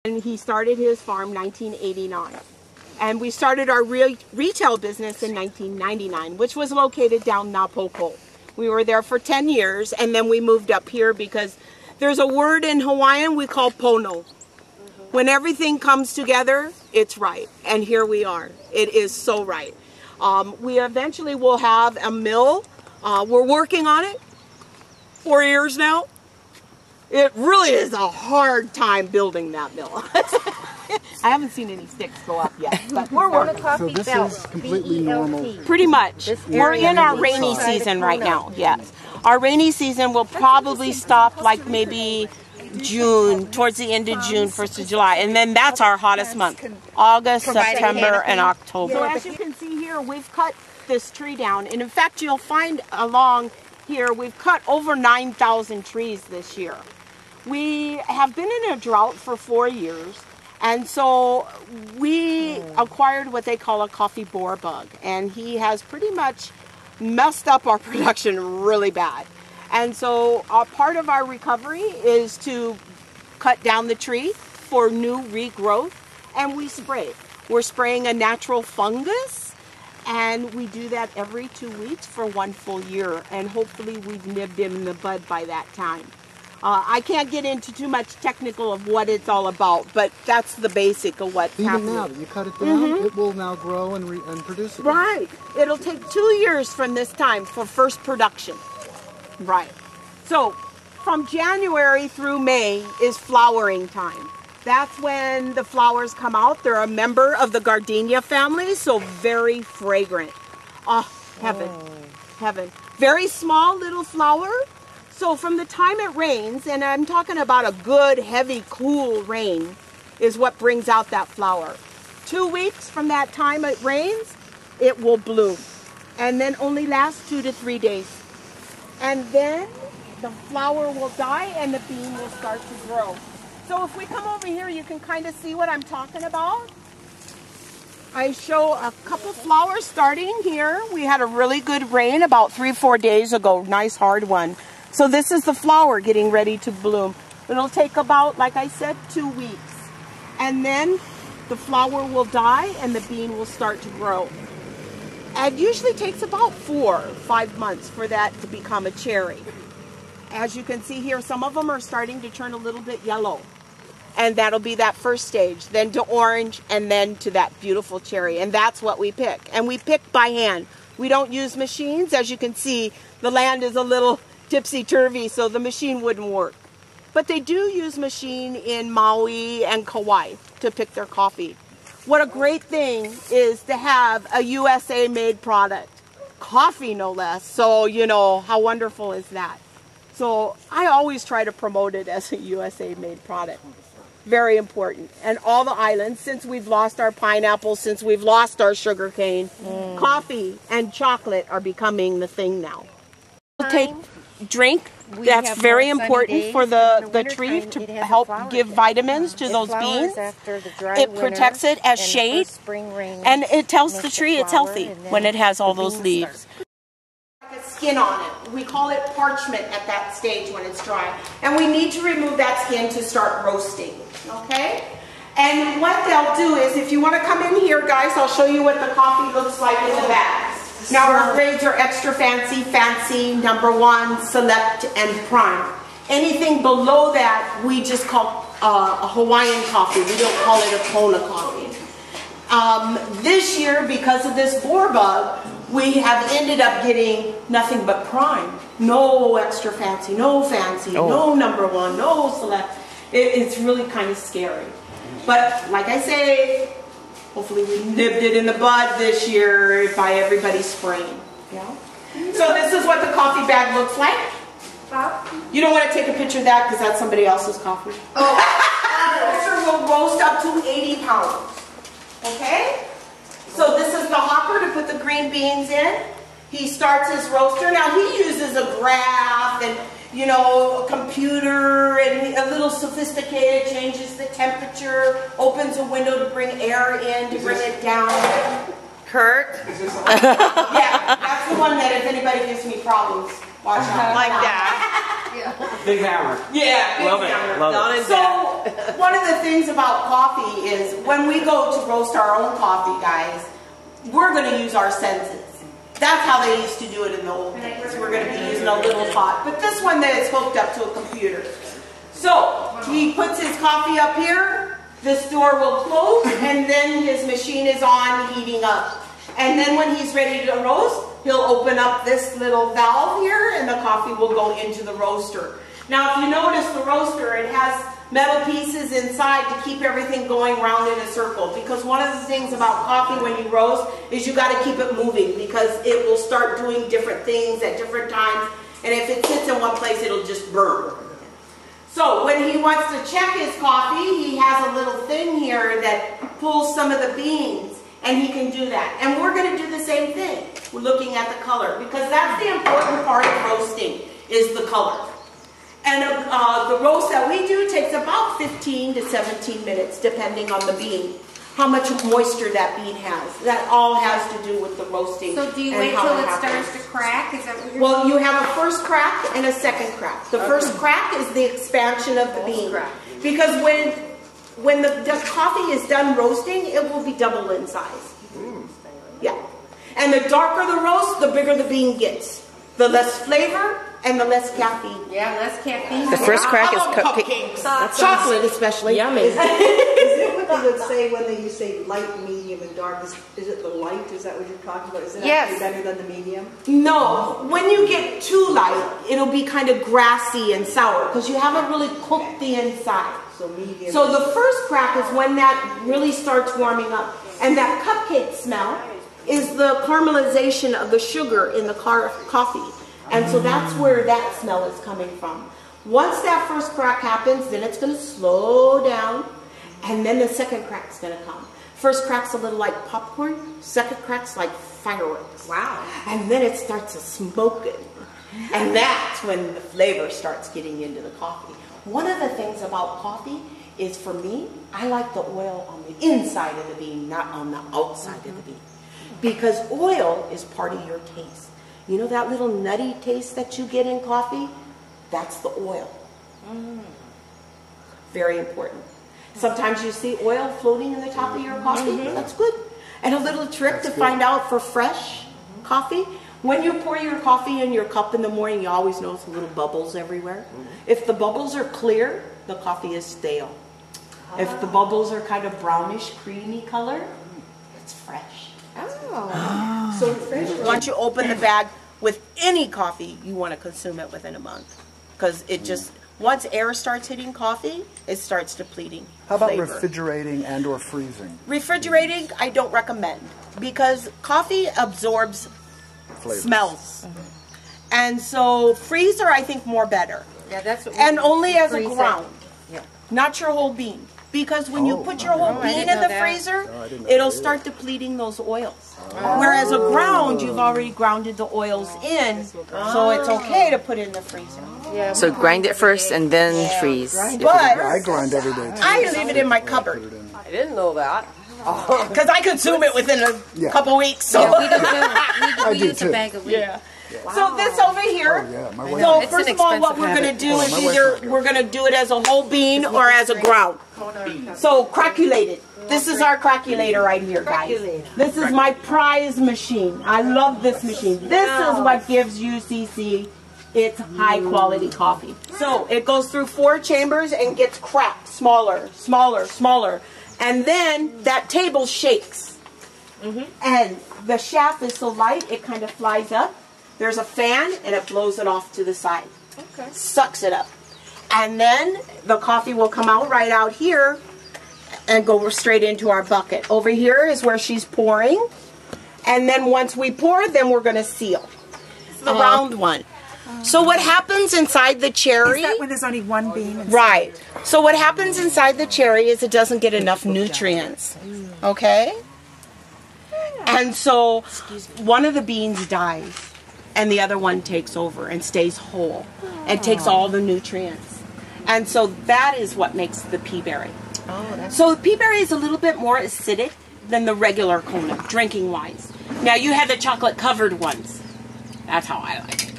And he started his farm 1989. And we started our retail business in 1999, which was located down Napoco. We were there for 10 years, and then we moved up here because there's a word in Hawaiian we call pono. When everything comes together, it's right. And here we are. It is so right. We eventually will have a mill. We're working on it. 4 years now. It really is a hard time building that mill. I haven't seen any sticks go up yet, but we're working. So this is completely normal? Pretty much. We're in our rainy season right now, yes. Our rainy season will probably stop like maybe June, towards the end of June, 1st of July. And then that's our hottest month. August, September, and October. So as you can see here, we've cut this tree down. And in fact, you'll find along here, we've cut over 9,000 trees this year. We have been in a drought for 4 years. And so we acquired what they call a coffee borer bug. And he has pretty much messed up our production really bad. And so part of our recovery is to cut down the tree for new regrowth, and we spray. We're spraying a natural fungus, and we do that every 2 weeks for 1 full year, and hopefully we've nibbed him in the bud by that time. I can't get into too much technical of what it's all about, but that's the basic of what's happening. Even now that you cut it down, it will now grow and produce again. Right. It'll take 2 years from this time for first production. Right. So from January through May is flowering time. That's when the flowers come out. They're a member of the gardenia family, so very fragrant. Oh, heaven. Heaven. Very small little flower. So from the time it rains, and I'm talking about a good, heavy, cool rain, is what brings out that flower. 2 weeks from that time it rains, it will bloom. And then only lasts 2 to 3 days. And then the flower will die and the bean will start to grow. So if we come over here, you can kind of see what I'm talking about. I show a couple flowers starting here. We had a really good rain about 3-4 days ago, nice hard one. So this is the flower getting ready to bloom. It'll take about, like I said, 2 weeks. And then the flower will die and the bean will start to grow. It usually takes about 4 or 5 months for that to become a cherry. As you can see here, some of them are starting to turn a little bit yellow. And that'll be that first stage, then to orange, and then to that beautiful cherry. And that's what we pick. And we pick by hand. We don't use machines. As you can see, the land is a little tipsy-turvy, so the machine wouldn't work. But they do use machine in Maui and Kauai to pick their coffee. What a great thing is to have a USA-made product. Coffee, no less. So, you know, how wonderful is that? So I always try to promote it as a USA-made product. Very important. And all the islands, since we've lost our pineapple, since we've lost our sugar cane, coffee and chocolate are becoming the thing now. Drink. That's very important for the tree to help give vitamins to those beans. It protects it as shade, and it tells the tree it's healthy when it has all those leaves. Like a skin on it. We call it parchment at that stage when it's dry. And we need to remove that skin to start roasting. Okay? And what they'll do is, if you want to come in here, guys, I'll show you what the coffee looks like in the bags. Now our grades are extra fancy, fancy, #1, select, and prime. Anything below that we just call a Hawaiian coffee. We don't call it a Kona coffee. This year, because of this borer bug, we have ended up getting nothing but prime. No extra fancy, no fancy, no #1, no select. It's really kind of scary. But like I say, hopefully we nibbed it in the bud this year by everybody spraying. Yeah. So this is what the coffee bag looks like. You don't want to take a picture of that because that's somebody else's coffee. Oh. The roaster will roast up to 80 pounds. Okay? So this is the hopper to put the green beans in. He starts his roaster. Now he uses a graph and, you know, a computer and a little sophisticated, changes the temperature, opens a window to bring air in, to bring it down. Kurt? Yeah, that's the one that if anybody gives me problems, watch out. Like that. Big hammer. Yeah, big Love it. hammer. Love it. So one of the things about coffee is when we go to roast our own coffee, guys, we're going to use our senses. That's how they used to do it in the old days. We're going to be using a little pot. But this one that is hooked up to a computer. So he puts his coffee up here, this door will close, and then his machine is on heating up. And then when he's ready to roast, he'll open up this little valve here and the coffee will go into the roaster. Now if you notice the roaster, it has metal pieces inside to keep everything going round in a circle. Because one of the things about coffee when you roast is you got to keep it moving because it will start doing different things at different times. And if it sits in one place, it'll just burn. So when he wants to check his coffee, he has a little thing here that pulls some of the beans. And he can do that. And we're going to do the same thing. We're looking at the color because that's the important part of roasting is the color. And the roast that we do takes about 15 to 17 minutes depending on the bean. How much moisture that bean has. That all has to do with the roasting. So do you wait till it starts to crack? Is that what you're Well, you have a first crack and a second crack. The first crack is the expansion of the bean. Because when the coffee is done roasting, it will be double in size. Yeah. And the darker the roast, the bigger the bean gets. The less flavor and the less caffeine. Yeah, less caffeine. The first crack is cupcakes. Chocolate especially. Yummy. Is it what they would say when you say light, medium, and dark? Is it the light? Is that what you're talking about? Is it actually better than the medium? No. When you get too light, it'll be kind of grassy and sour because you haven't really cooked the inside. So medium. So the first crack is when that really starts warming up. And that cupcake smell is the caramelization of the sugar in the coffee. And so that's where that smell is coming from. Once that first crack happens, then it's going to slow down. And then the second crack's going to come. First crack's a little like popcorn. Second crack's like fireworks. Wow. And then it starts smoking. And that's when the flavor starts getting into the coffee. One of the things about coffee is, for me, I like the oil on the inside of the bean, not on the outside of the bean. Because oil is part of your taste. You know that little nutty taste that you get in coffee? That's the oil. Very important. Sometimes you see oil floating in the top of your coffee. That's good. And a little trick to find out for fresh coffee. When you pour your coffee in your cup in the morning, you always notice little bubbles everywhere. If the bubbles are clear, the coffee is stale. If the bubbles are kind of brownish, creamy color, it's fresh. Oh. So fresh. Once you open the bag with any coffee, you want to consume it within a month. Because it just, once air starts hitting coffee, it starts depleting How about flavor. refrigerating and or freezing? Refrigerating, I don't recommend. Because coffee absorbs Flavors. smells. And so freezer, I think, more better. Yeah, that's what we And only as a freeze it. ground, Yeah. not your whole bean. Because when you put your whole I bean didn't in know the that. freezer, I didn't know it'll that start depleting those oils. Whereas a ground, you've already grounded the oils in, so it's okay to put in the freezer. Yeah, So grind it first and then freeze. But I grind every day too. I leave it in my cupboard I didn't know that. because I consume it within a couple weeks. So. we do too. We do use too. a bag of wheat. Yeah. So this over here. Oh, yeah, my wife- So It's first an of all, what expensive we're going habit. to do is my wife either likes it. we're going to do it as a whole bean or as a ground. So crackulated. This is our crackulator right here, guys. This is my prize machine. I love this machine. This is what gives UCC its high quality coffee. So it goes through 4 chambers and gets cracked smaller, smaller, smaller. And then that table shakes. And the shaft is so light, it kind of flies up. There's a fan, and it blows it off to the side. Okay. Sucks it up. And then the coffee will come out right out here and go straight into our bucket. Over here is where she's pouring. And then once we pour, then we're going to seal. The round one. So what happens inside the cherry... Is that when there's only one bean? And Right. So what happens inside the cherry is it doesn't get enough nutrients. Okay? And so one of the beans dies and the other one takes over and stays whole and takes all the nutrients. And so that is what makes the peaberry. So the peaberry is a little bit more acidic than the regular Kona, drinking wise. Now you have the chocolate covered ones. That's how I like it.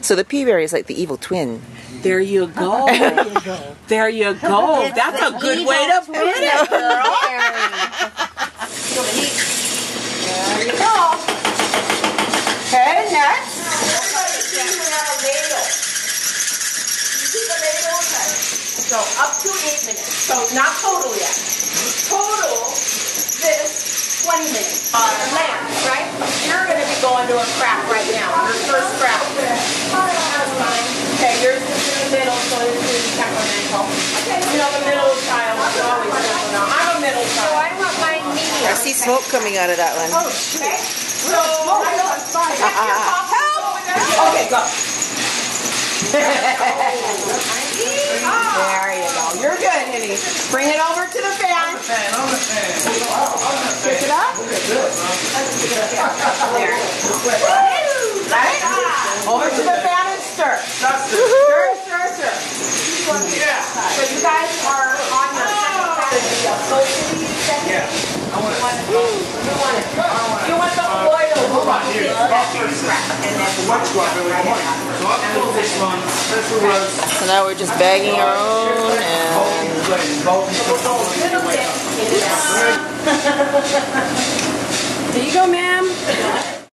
So the peaberry is like the evil twin. There you go. There you go. That's a good way to put it, girl. There you go. Okay, next. So up to 8 minutes. So not total yet. Total this 20 minutes. Lamb, right? You're going to be going to a crack right now. Your first crack. Okay, yours is in the middle, so this is temperamental. You know, the middle child is always temperamental. I'm a middle child. So I want mine medium. I see smoke coming out of that one. Oh, okay. So I know it's fine. Help! Okay, go. There you go. You're good, honey. Bring it over to the fan. Pick it up. There. Right? Over to the fan and stir. Stir, stir, stir. So you guys are on your second fan. Yeah. You want the oil to run here. So now we're just bagging our own and... There you go, ma'am.